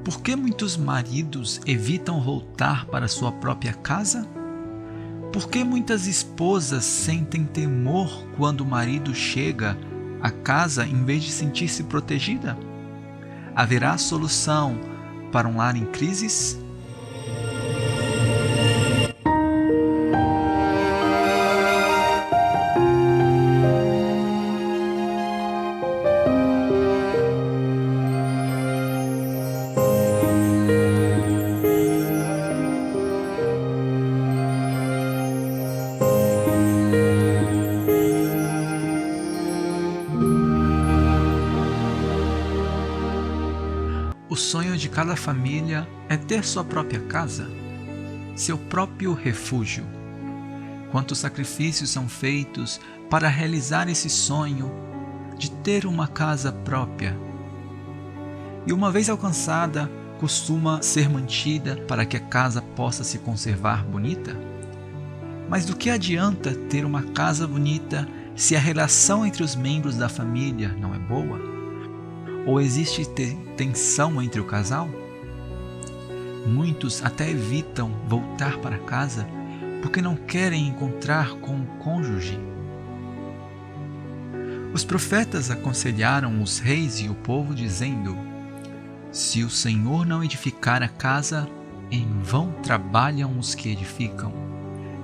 Por que muitos maridos evitam voltar para sua própria casa? Por que muitas esposas sentem temor quando o marido chega à casa em vez de sentir-se protegida? Haverá solução para um lar em crises? O sonho de cada família é ter sua própria casa, seu próprio refúgio. Quantos sacrifícios são feitos para realizar esse sonho de ter uma casa própria? E uma vez alcançada, costuma ser mantida para que a casa possa se conservar bonita? Mas do que adianta ter uma casa bonita se a relação entre os membros da família não é boa? Ou existe tensão entre o casal? Muitos até evitam voltar para casa porque não querem encontrar com o cônjuge. Os profetas aconselharam os reis e o povo dizendo: se o Senhor não edificar a casa, em vão trabalham os que edificam.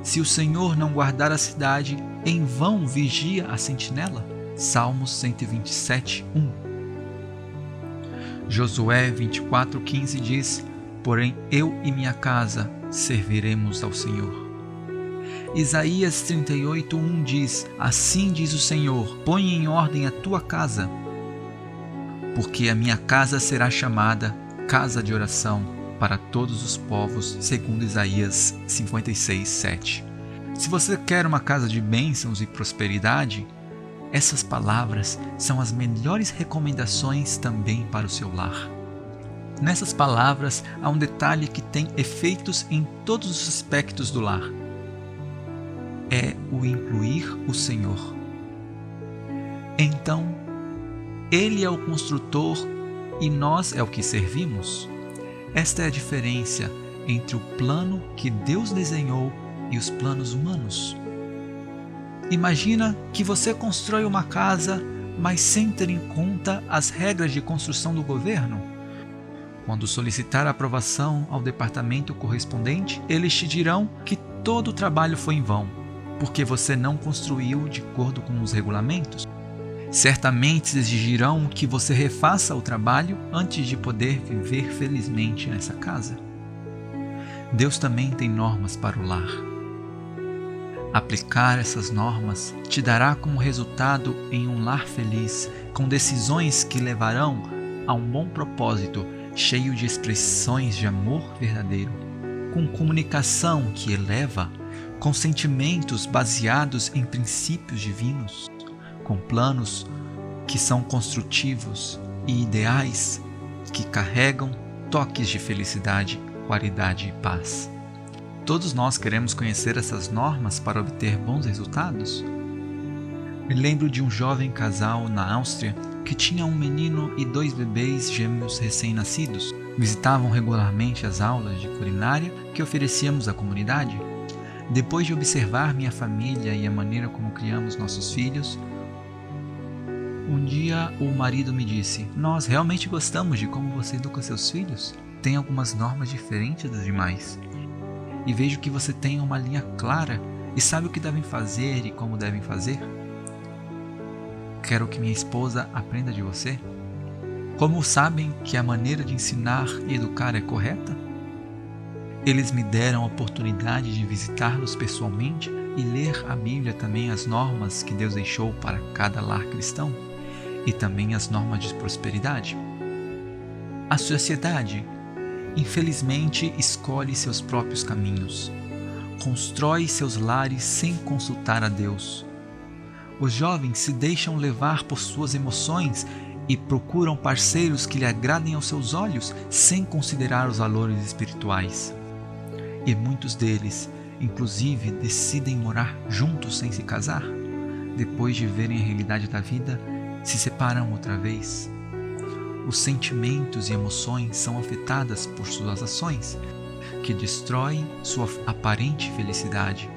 Se o Senhor não guardar a cidade, em vão vigia a sentinela. Salmos 127, 1. Josué 24:15 diz: porém eu e minha casa serviremos ao Senhor. Isaías 38:1 diz: assim diz o Senhor, põe em ordem a tua casa, porque a minha casa será chamada casa de oração para todos os povos, segundo Isaías 56:7. Se você quer uma casa de bênçãos e prosperidade, essas palavras são as melhores recomendações também para o seu lar. Nessas palavras há um detalhe que tem efeitos em todos os aspectos do lar. É o incluir o Senhor. Então, Ele é o construtor e nós é o que servimos. Esta é a diferença entre o plano que Deus desenhou e os planos humanos. Imagina que você constrói uma casa, mas sem ter em conta as regras de construção do governo. Quando solicitar a aprovação ao departamento correspondente, eles te dirão que todo o trabalho foi em vão, porque você não construiu de acordo com os regulamentos. Certamente exigirão que você refaça o trabalho antes de poder viver felizmente nessa casa. Deus também tem normas para o lar. Aplicar essas normas te dará como resultado em um lar feliz, com decisões que levarão a um bom propósito, cheio de expressões de amor verdadeiro, com comunicação que eleva, com sentimentos baseados em princípios divinos, com planos que são construtivos e ideais que carregam toques de felicidade, qualidade e paz. Todos nós queremos conhecer essas normas para obter bons resultados? Me lembro de um jovem casal na Áustria que tinha um menino e 2 bebês gêmeos recém-nascidos. Visitavam regularmente as aulas de culinária que oferecíamos à comunidade. Depois de observar minha família e a maneira como criamos nossos filhos, um dia o marido me disse: nós realmente gostamos de como você educa seus filhos. Tem algumas normas diferentes das demais. E vejo que você tem uma linha clara e sabe o que devem fazer e como devem fazer. Quero que minha esposa aprenda de você. Como sabem que a maneira de ensinar e educar é correta? Eles me deram a oportunidade de visitá-los pessoalmente e ler a Bíblia também, as normas que Deus deixou para cada lar cristão e também as normas de prosperidade. A sociedade, infelizmente, escolhe seus próprios caminhos, constrói seus lares sem consultar a Deus. Os jovens se deixam levar por suas emoções e procuram parceiros que lhe agradem aos seus olhos sem considerar os valores espirituais. E muitos deles, inclusive, decidem morar juntos sem se casar. Depois de verem a realidade da vida, se separam outra vez. Os sentimentos e emoções são afetadas por suas ações, que destroem sua aparente felicidade.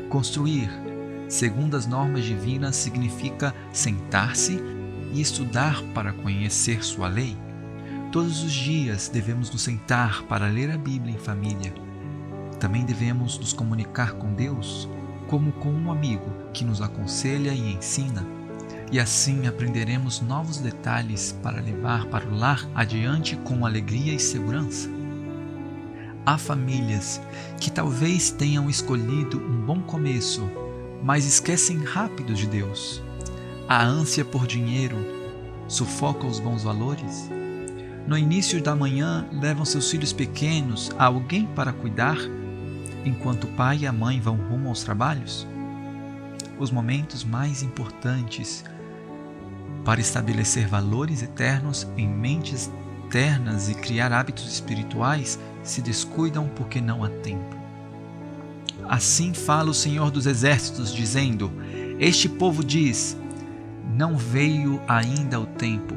Construir, segundo as normas divinas, significa sentar-se e estudar para conhecer sua lei. Todos os dias devemos nos sentar para ler a Bíblia em família. Também devemos nos comunicar com Deus como com um amigo que nos aconselha e ensina. E assim aprenderemos novos detalhes para levar para o lar adiante com alegria e segurança. Há famílias que talvez tenham escolhido um bom começo, mas esquecem rápido de Deus. A ânsia por dinheiro sufoca os bons valores. No início da manhã, levam seus filhos pequenos a alguém para cuidar, enquanto o pai e a mãe vão rumo aos trabalhos. Os momentos mais importantes para estabelecer valores eternos em mentes ternas e criar hábitos espirituais se descuidam porque não há tempo. Assim fala o Senhor dos Exércitos, dizendo: Este povo diz, não veio ainda o tempo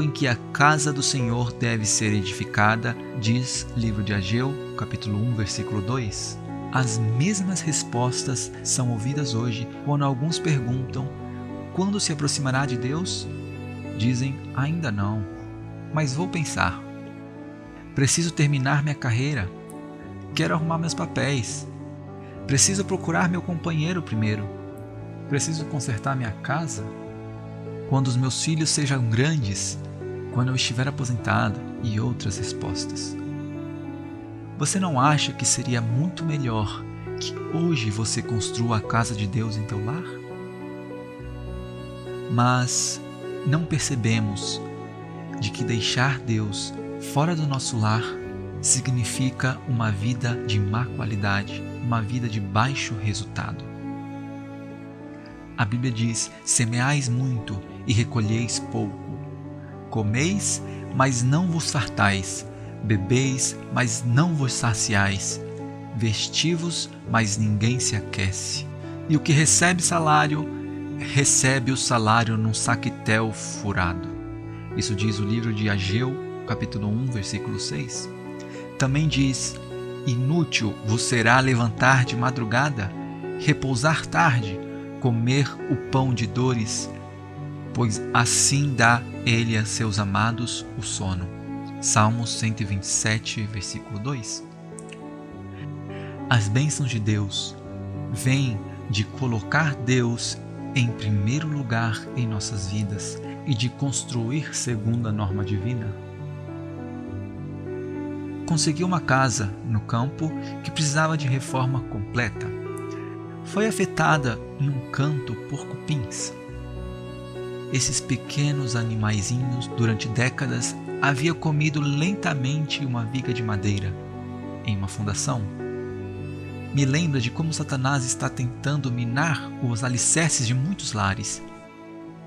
em que a casa do Senhor deve ser edificada, diz livro de Ageu, capítulo 1, versículo 2. As mesmas respostas são ouvidas hoje quando alguns perguntam: quando se aproximará de Deus? Dizem: ainda não, mas vou pensar. Preciso terminar minha carreira. Quero arrumar meus papéis. Preciso procurar meu companheiro primeiro. Preciso consertar minha casa. Quando os meus filhos sejam grandes, quando eu estiver aposentado, e outras respostas. Você não acha que seria muito melhor que hoje você construa a casa de Deus em teu lar? Mas não percebemos de que deixar Deus fora do nosso lar significa uma vida de má qualidade, uma vida de baixo resultado. A Bíblia diz: semeais muito e recolheis pouco. Comeis, mas não vos fartais. Bebeis, mas não vos saciais. Vestivos, mas ninguém se aquece. E o que recebe salário, recebe o salário num saquetel furado. Isso diz o livro de Ageu, capítulo 1, versículo 6. Também diz: inútil vos será levantar de madrugada, repousar tarde, comer o pão de dores, pois assim dá ele a seus amados o sono. Salmos 127, versículo 2. As bênçãos de Deus vêm de colocar Deus em primeiro lugar em nossas vidas e de construir segundo a norma divina. Consegui uma casa no campo que precisava de reforma completa. Foi afetada em um canto por cupins. Esses pequenos animaizinhos, durante décadas, haviam comido lentamente uma viga de madeira em uma fundação. Me lembra de como Satanás está tentando minar os alicerces de muitos lares.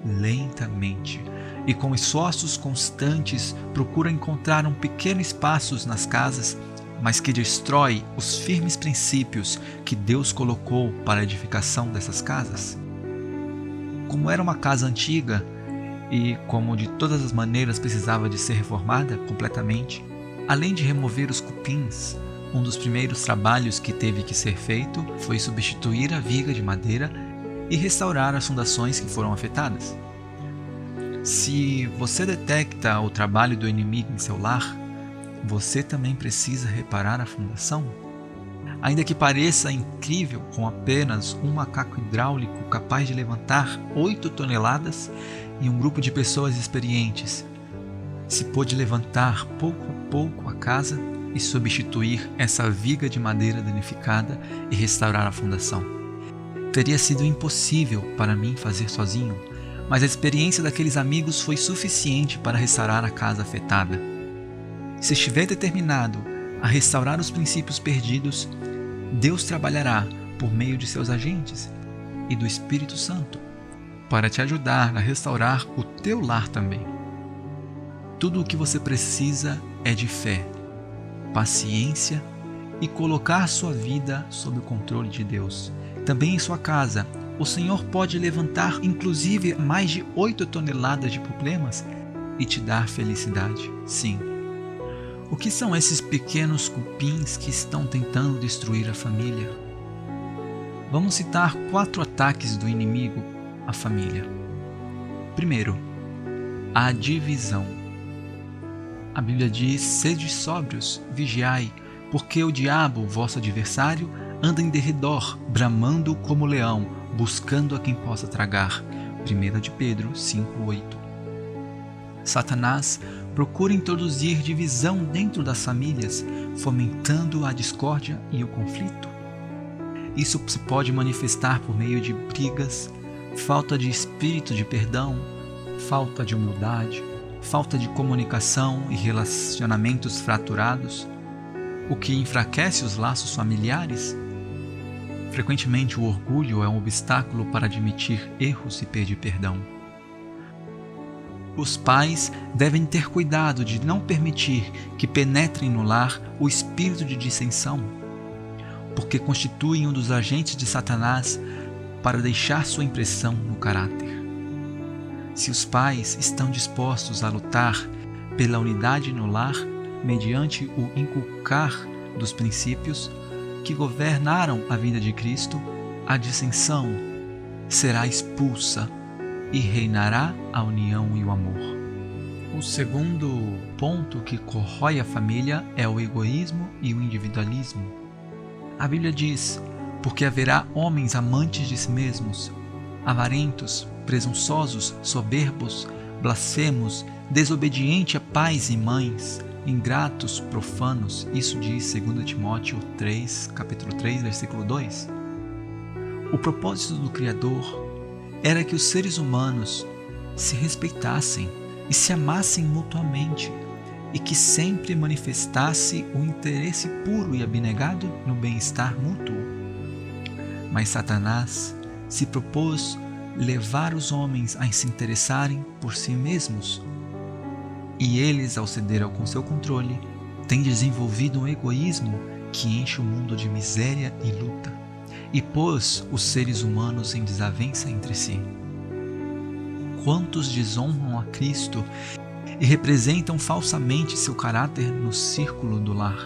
Lentamente e com esforços constantes procura encontrar um pequeno espaço nas casas, mas que destrói os firmes princípios que Deus colocou para a edificação dessas casas. Como era uma casa antiga e como de todas as maneiras precisava de ser reformada completamente, além de remover os cupins, um dos primeiros trabalhos que teve que ser feito foi substituir a viga de madeira e restaurar as fundações que foram afetadas. Se você detecta o trabalho do inimigo em seu lar, você também precisa reparar a fundação. Ainda que pareça incrível, com apenas um macaco hidráulico capaz de levantar 8 toneladas e um grupo de pessoas experientes, se pôde levantar pouco a pouco a casa e substituir essa viga de madeira danificada e restaurar a fundação. Teria sido impossível para mim fazer sozinho, mas a experiência daqueles amigos foi suficiente para restaurar a casa afetada. Se estiver determinado a restaurar os princípios perdidos, Deus trabalhará por meio de seus agentes e do Espírito Santo para te ajudar a restaurar o teu lar também. Tudo o que você precisa é de fé, paciência e colocar sua vida sob o controle de Deus. Também em sua casa, o Senhor pode levantar inclusive mais de 8 toneladas de problemas e te dar felicidade. Sim. O que são esses pequenos cupins que estão tentando destruir a família? Vamos citar 4 ataques do inimigo à família. Primeiro, a divisão. A Bíblia diz: sede sóbrios, vigiai, porque o diabo, vosso adversário, anda em derredor, bramando como leão, buscando a quem possa tragar. 1 de Pedro 5:8. Satanás procura introduzir divisão dentro das famílias, fomentando a discórdia e o conflito. Isso se pode manifestar por meio de brigas, falta de espírito de perdão, falta de humildade, falta de comunicação e relacionamentos fraturados, o que enfraquece os laços familiares. Frequentemente, o orgulho é um obstáculo para admitir erros e pedir perdão. Os pais devem ter cuidado de não permitir que penetrem no lar o espírito de dissensão, porque constituem um dos agentes de Satanás para deixar sua impressão no caráter. Se os pais estão dispostos a lutar pela unidade no lar, mediante o inculcar dos princípios que governaram a vida de Cristo, a dissensão será expulsa e reinará a união e o amor. O segundo ponto que corrói a família é o egoísmo e o individualismo. A Bíblia diz: porque haverá homens amantes de si mesmos, avarentos, presunçosos, soberbos, blasfemos, desobedientes a pais e mães, ingratos, profanos. Isso diz 2 Timóteo 3, capítulo 3, versículo 2. O propósito do Criador era que os seres humanos se respeitassem e se amassem mutuamente, e que sempre manifestasse o interesse puro e abnegado no bem-estar mútuo. Mas Satanás se propôs levar os homens a se interessarem por si mesmos, e eles, ao ceder ao seu controle, têm desenvolvido um egoísmo que enche o mundo de miséria e luta, e pôs os seres humanos em desavença entre si. Quantos desonram a Cristo e representam falsamente seu caráter no círculo do lar?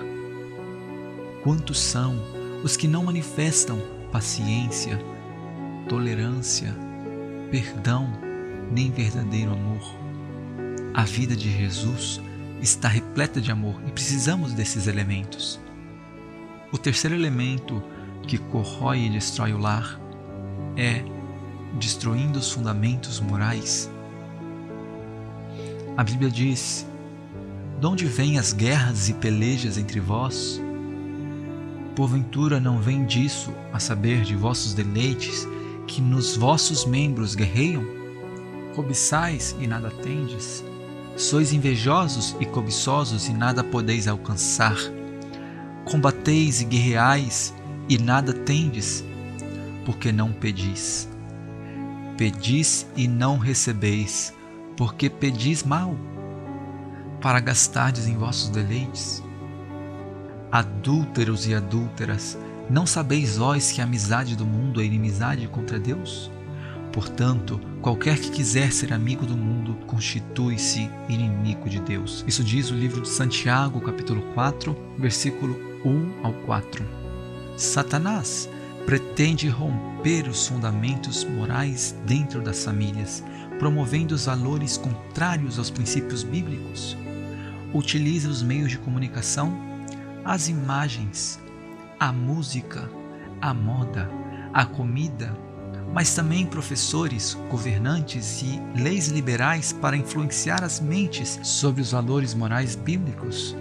Quantos são os que não manifestam paciência, tolerância, perdão, nem verdadeiro amor? A vida de Jesus está repleta de amor e precisamos desses elementos. O terceiro elemento que corrói e destrói o lar é destruindo os fundamentos morais. A Bíblia diz: de onde vêm as guerras e pelejas entre vós? Porventura não vem disso, a saber, de vossos deleites, que nos vossos membros guerreiam? Cobiçais e nada tendes? Sois invejosos e cobiçosos e nada podeis alcançar? Combateis e guerreais e nada tendes, porque não pedis. Pedis e não recebeis, porque pedis mal, para gastardes em vossos deleites. Adúlteros e adúlteras, não sabeis vós que a amizade do mundo é inimizade contra Deus? Portanto, qualquer que quiser ser amigo do mundo, constitui-se inimigo de Deus. Isso diz o livro de Santiago, capítulo 4, versículo 1 ao 4. Satanás pretende romper os fundamentos morais dentro das famílias, promovendo os valores contrários aos princípios bíblicos. Utiliza os meios de comunicação, as imagens, a música, a moda, a comida, mas também professores, governantes e leis liberais para influenciar as mentes sobre os valores morais bíblicos.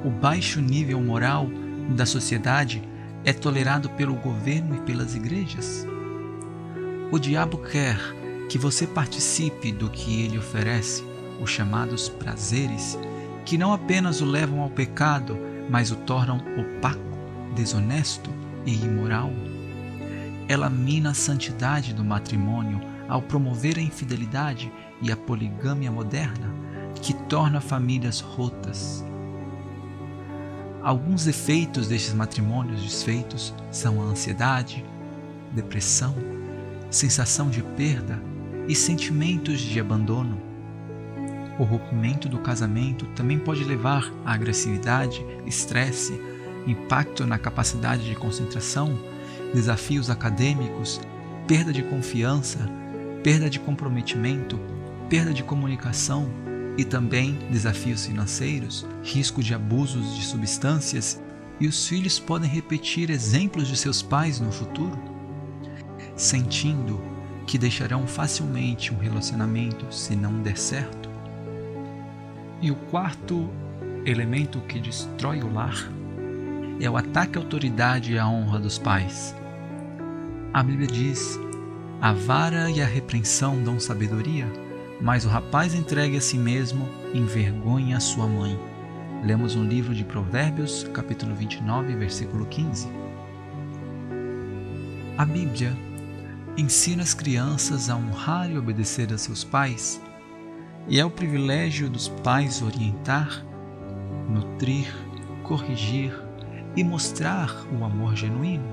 O baixo nível moral da sociedade é tolerado pelo governo e pelas igrejas. O diabo quer que você participe do que ele oferece, os chamados prazeres, que não apenas o levam ao pecado, mas o tornam opaco, desonesto e imoral. Ela mina a santidade do matrimônio ao promover a infidelidade e a poligamia moderna, que torna famílias rotas. Alguns efeitos destes matrimônios desfeitos são a ansiedade, depressão, sensação de perda e sentimentos de abandono. O rompimento do casamento também pode levar a agressividade, estresse, impacto na capacidade de concentração, desafios acadêmicos, perda de confiança, perda de comprometimento, perda de comunicação e também desafios financeiros, risco de abusos de substâncias, e os filhos podem repetir exemplos de seus pais no futuro, sentindo que deixarão facilmente um relacionamento se não der certo. E o quarto elemento que destrói o lar é o ataque à autoridade e à honra dos pais. A Bíblia diz: a vara e a repreensão dão sabedoria, mas o rapaz entregue a si mesmo envergonha a sua mãe. Lemos no livro de Provérbios, capítulo 29, versículo 15. A Bíblia ensina as crianças a honrar e obedecer a seus pais, e é o privilégio dos pais orientar, nutrir, corrigir e mostrar o amor genuíno.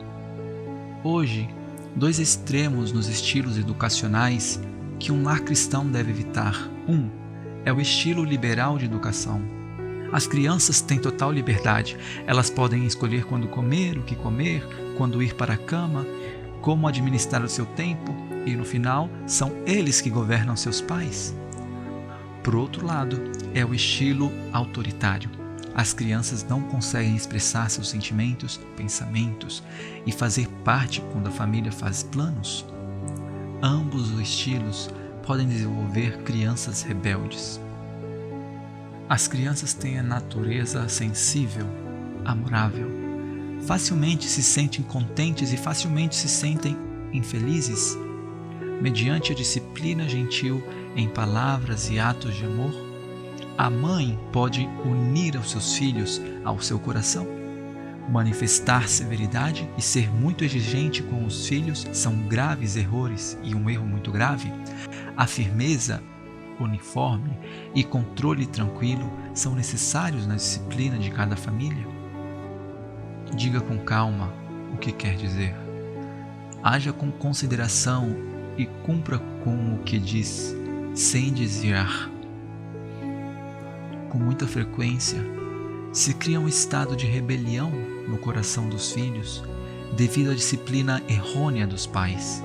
Hoje, dois extremos nos estilos educacionais que um lar cristão deve evitar. Um é o estilo liberal de educação. As crianças têm total liberdade. Elas podem escolher quando comer, o que comer, quando ir para a cama, como administrar o seu tempo, e no final são eles que governam seus pais. Por outro lado, é o estilo autoritário. As crianças não conseguem expressar seus sentimentos, pensamentos e fazer parte quando a família faz planos. Ambos os estilos podem desenvolver crianças rebeldes. As crianças têm a natureza sensível, amorável. Facilmente se sentem contentes e facilmente se sentem infelizes. Mediante a disciplina gentil em palavras e atos de amor, a mãe pode unir os seus filhos ao seu coração. Manifestar severidade e ser muito exigente com os filhos são graves erros e um erro muito grave. A firmeza uniforme e controle tranquilo são necessários na disciplina de cada família. Diga com calma o que quer dizer. Haja com consideração e cumpra com o que diz, sem desviar. Com muita frequência, se cria um estado de rebelião no coração dos filhos devido à disciplina errônea dos pais,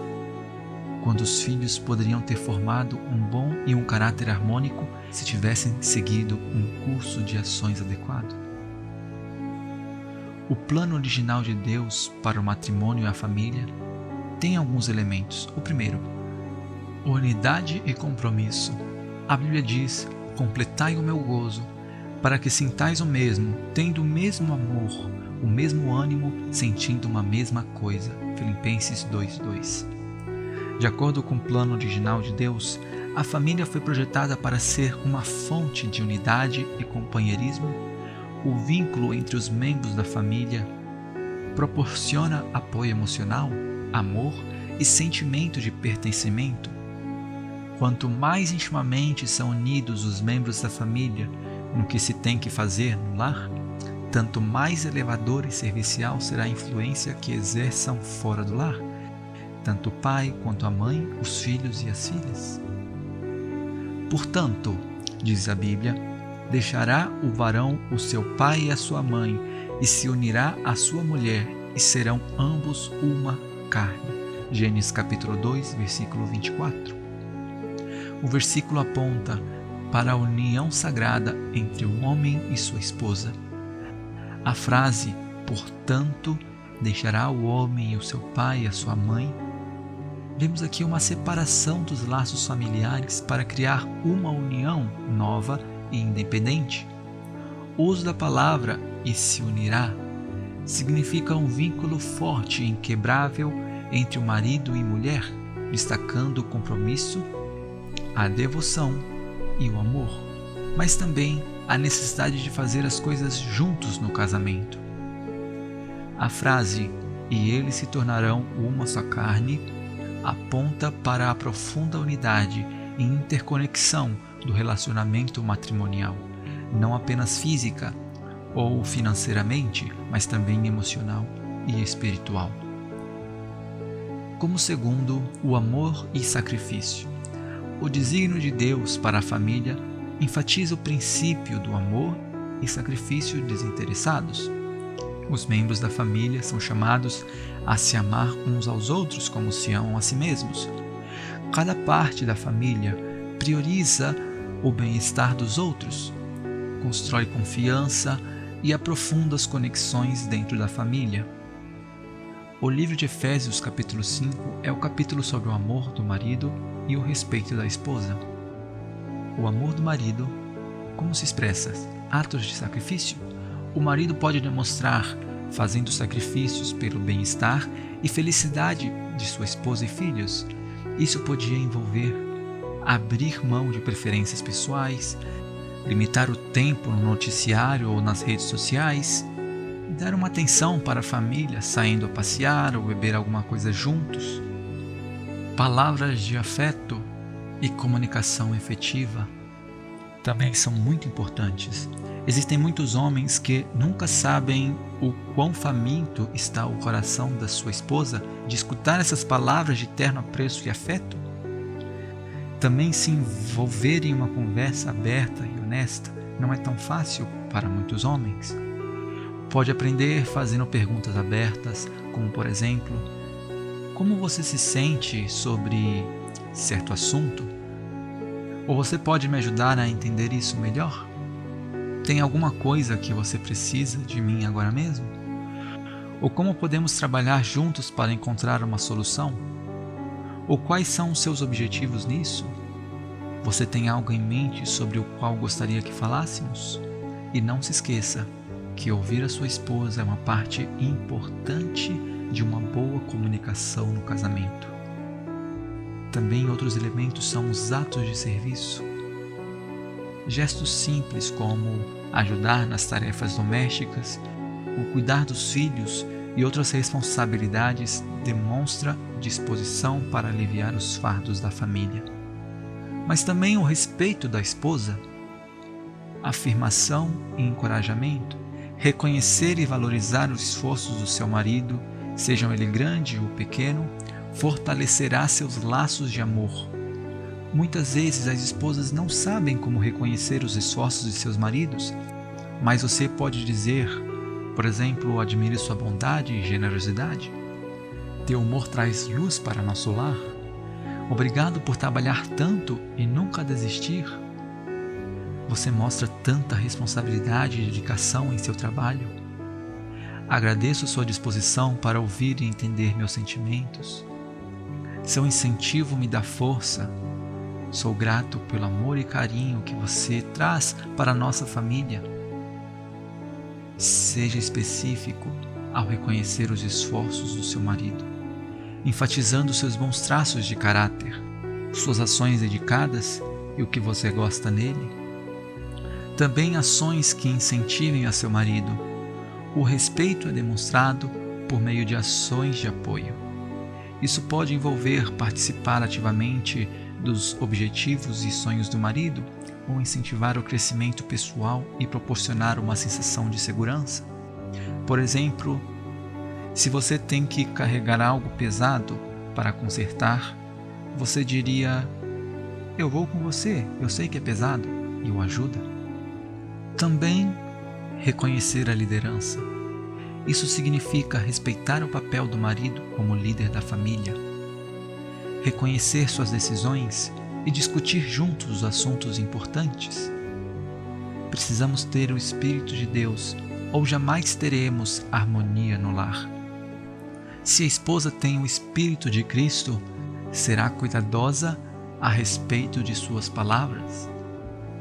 quando os filhos poderiam ter formado um bom e um caráter harmônico se tivessem seguido um curso de ações adequado. O plano original de Deus para o matrimônio e a família tem alguns elementos. O primeiro, unidade e compromisso. A Bíblia diz: completai o meu gozo, para que sintais o mesmo, tendo o mesmo amor, o mesmo ânimo, sentindo uma mesma coisa. Filipenses 2:2. De acordo com o plano original de Deus, a família foi projetada para ser uma fonte de unidade e companheirismo. O vínculo entre os membros da família proporciona apoio emocional, amor e sentimento de pertencimento. Quanto mais intimamente são unidos os membros da família no que se tem que fazer no lar, tanto mais elevadora e servicial será a influência que exerçam fora do lar, tanto o pai quanto a mãe, os filhos e as filhas. Portanto, diz a Bíblia, deixará o varão o seu pai e a sua mãe, e se unirá à sua mulher, e serão ambos uma carne. Gênesis capítulo 2, versículo 24. O versículo aponta para a união sagrada entre o homem e sua esposa. A frase, portanto, deixará o homem o seu pai e a sua mãe, vemos aqui uma separação dos laços familiares para criar uma união nova e independente. O uso da palavra "e se unirá" significa um vínculo forte e inquebrável entre o marido e mulher, destacando o compromisso, a devoção e o amor, mas também a necessidade de fazer as coisas juntos no casamento. A frase "e eles se tornarão uma só carne" aponta para a profunda unidade e interconexão do relacionamento matrimonial, não apenas física ou financeiramente, mas também emocional e espiritual. Como segundo, o amor e sacrifício. O desígnio de Deus para a família enfatiza o princípio do amor e sacrifício desinteressados. Os membros da família são chamados a se amar uns aos outros como se amam a si mesmos. Cada parte da família prioriza o bem-estar dos outros, constrói confiança e aprofunda as conexões dentro da família. O livro de Efésios, capítulo 5, é o capítulo sobre o amor do marido e o respeito da esposa. O amor do marido, como se expressa? Atos de sacrifício. O marido pode demonstrar fazendo sacrifícios pelo bem-estar e felicidade de sua esposa e filhos. Isso podia envolver abrir mão de preferências pessoais, limitar o tempo no noticiário ou nas redes sociais, dar uma atenção para a família, saindo a passear ou beber alguma coisa juntos. Palavras de afeto e comunicação efetiva também são muito importantes. Existem muitos homens que nunca sabem o quão faminto está o coração da sua esposa de escutar essas palavras de terno apreço e afeto. Também se envolver em uma conversa aberta e honesta não é tão fácil para muitos homens. Pode aprender fazendo perguntas abertas, como por exemplo, como você se sente sobre certo assunto? Ou você pode me ajudar a entender isso melhor? Tem alguma coisa que você precisa de mim agora mesmo? Ou como podemos trabalhar juntos para encontrar uma solução? Ou quais são os seus objetivos nisso? Você tem algo em mente sobre o qual gostaria que falássemos? E não se esqueça que ouvir a sua esposa é uma parte importante de uma boa comunicação no casamento. Também outros elementos são os atos de serviço. Gestos simples como ajudar nas tarefas domésticas, o cuidar dos filhos e outras responsabilidades demonstra disposição para aliviar os fardos da família. Mas também o respeito da esposa, afirmação e encorajamento, reconhecer e valorizar os esforços do seu marido, sejam ele grande ou pequeno, fortalecerá seus laços de amor. Muitas vezes as esposas não sabem como reconhecer os esforços de seus maridos, mas você pode dizer, por exemplo, admire sua bondade e generosidade. Teu humor traz luz para nosso lar. Obrigado por trabalhar tanto e nunca desistir. Você mostra tanta responsabilidade e dedicação em seu trabalho. Agradeço sua disposição para ouvir e entender meus sentimentos. Seu incentivo me dá força. Sou grato pelo amor e carinho que você traz para a nossa família. Seja específico ao reconhecer os esforços do seu marido, enfatizando seus bons traços de caráter, suas ações dedicadas e o que você gosta nele. Também ações que incentivem a seu marido. O respeito é demonstrado por meio de ações de apoio. Isso pode envolver participar ativamente dos objetivos e sonhos do marido, ou incentivar o crescimento pessoal e proporcionar uma sensação de segurança. Por exemplo, se você tem que carregar algo pesado para consertar, você diria: eu vou com você, eu sei que é pesado, e o ajuda. Também reconhecer a liderança. Isso significa respeitar o papel do marido como líder da família, reconhecer suas decisões e discutir juntos os assuntos importantes. Precisamos ter o Espírito de Deus, ou jamais teremos harmonia no lar. Se a esposa tem o Espírito de Cristo, será cuidadosa a respeito de suas palavras,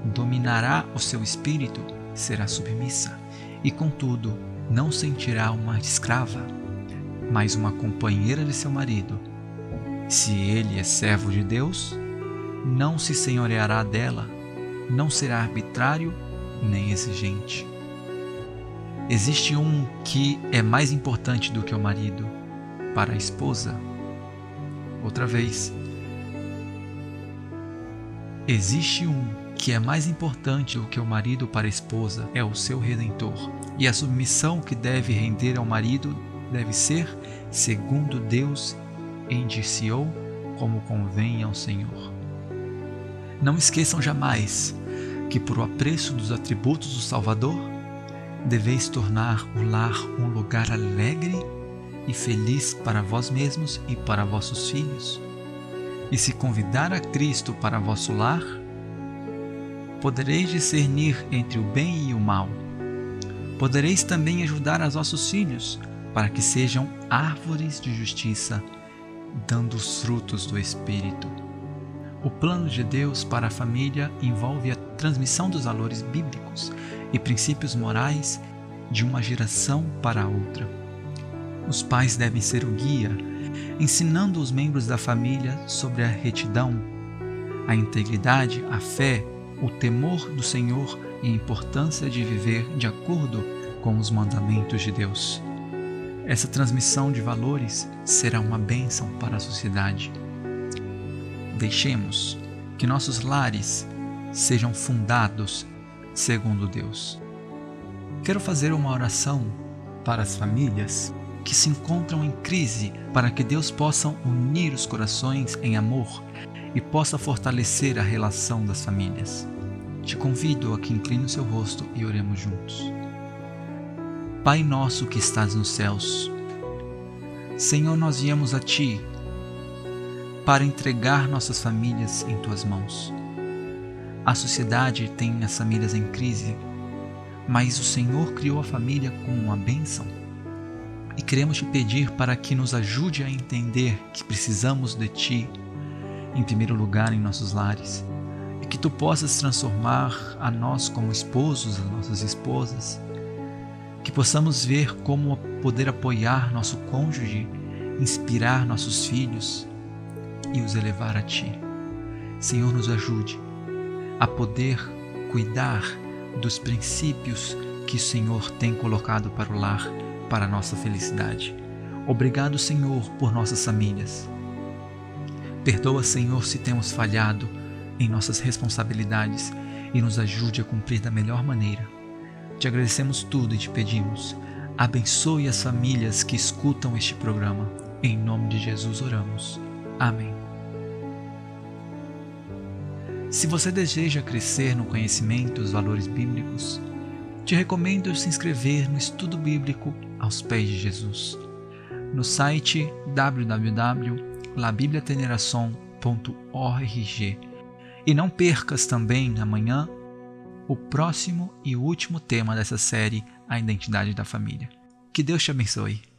dominará o seu espírito, será submissa e, contudo, não sentirá uma escrava, mas uma companheira de seu marido. Se ele é servo de Deus, não se senhoreará dela, não será arbitrário nem exigente. Existe um que é mais importante do que o marido para a esposa. Outra vez. Existe um que é mais importante do que o marido para a esposa, é o seu Redentor. E a submissão que deve render ao marido deve ser segundo Deus indiciou, como convém ao Senhor. Não esqueçam jamais que, por o apreço dos atributos do Salvador, deveis tornar o lar um lugar alegre e feliz para vós mesmos e para vossos filhos. E se convidar a Cristo para vosso lar, podereis discernir entre o bem e o mal. Podereis também ajudar a vossos filhos, para que sejam árvores de justiça, dando os frutos do Espírito. O plano de Deus para a família envolve a transmissão dos valores bíblicos e princípios morais de uma geração para a outra. Os pais devem ser o guia, ensinando os membros da família sobre a retidão, a integridade, a fé, o temor do Senhor e a importância de viver de acordo com os mandamentos de Deus. Essa transmissão de valores será uma bênção para a sociedade. Deixemos que nossos lares sejam fundados segundo Deus. Quero fazer uma oração para as famílias que se encontram em crise, para que Deus possa unir os corações em amor e possa fortalecer a relação das famílias. Te convido a que incline o seu rosto e oremos juntos. Pai nosso que estás nos céus, Senhor, nós viemos a Ti para entregar nossas famílias em Tuas mãos. A sociedade tem as famílias em crise, mas o Senhor criou a família como uma bênção. E queremos Te pedir para que nos ajude a entender que precisamos de Ti, em primeiro lugar, em nossos lares, e que Tu possas transformar a nós como esposos, as nossas esposas, que possamos ver como poder apoiar nosso cônjuge, inspirar nossos filhos e os elevar a Ti. Senhor, nos ajude a poder cuidar dos princípios que o Senhor tem colocado para o lar, para a nossa felicidade. Obrigado, Senhor, por nossas famílias. Perdoa, Senhor, se temos falhado em nossas responsabilidades e nos ajude a cumprir da melhor maneira. Te agradecemos tudo e te pedimos, abençoe as famílias que escutam este programa. Em nome de Jesus oramos. Amém. Se você deseja crescer no conhecimento dos valores bíblicos, te recomendo se inscrever no Estudo Bíblico aos Pés de Jesus, no site www.labibliateneração.org. E não percas também amanhã o próximo e último tema dessa série, a identidade da família. Que Deus te abençoe.